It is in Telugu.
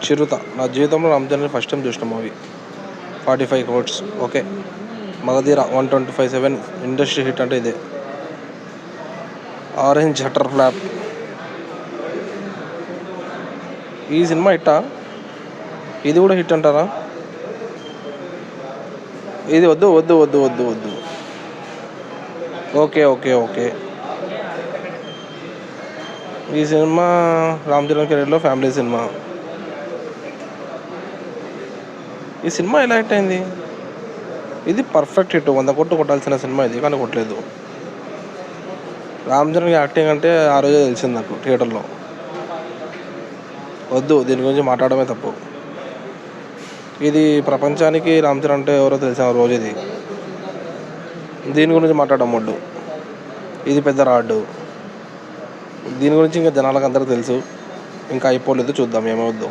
చిరుత నా జీవితంలో రామ్ చరణ్ ఫస్ట్ టైం చూసిన movie 45 crores. Okay. Magadheera 125.7 industry hit అంటే ఇదే. Orange shutter flop. ఈ సినిమా హిట్టా? ఇది కూడా హిట్ అంటారా? ఇది వద్దు వద్దు వద్దు వద్దు వద్దు. Okay okay okay. ఈ సినిమా రామ్ చరణ్ కెరీర్లో ఫ్యామిలీ సినిమా. ఈ సినిమా ఎలా హిట్ అయింది? ఇది పర్ఫెక్ట్ హిట్, 100 కోట్లు కొట్టాల్సిన సినిమా ఇది, కానీ కొట్టలేదు. రామ్ చరణ్ యాక్టింగ్ అంటే ఆ రోజే తెలిసింది నాకు థియేటర్లో. వద్దు, దీని గురించి మాట్లాడమే తప్పు. ఇది ప్రపంచానికి రామ్ చరణ్ అంటే ఎవరో తెలిసిన రోజు ఇది. దీని గురించి మాట్లాడడం వద్దు. ఇది పెద్ద రాడ్డు. దీని గురించి ఇంకా జనాలకు అందరికీ తెలుసు. ఇంకా అయిపోలేదు, చూద్దాం ఏమవుద్దో.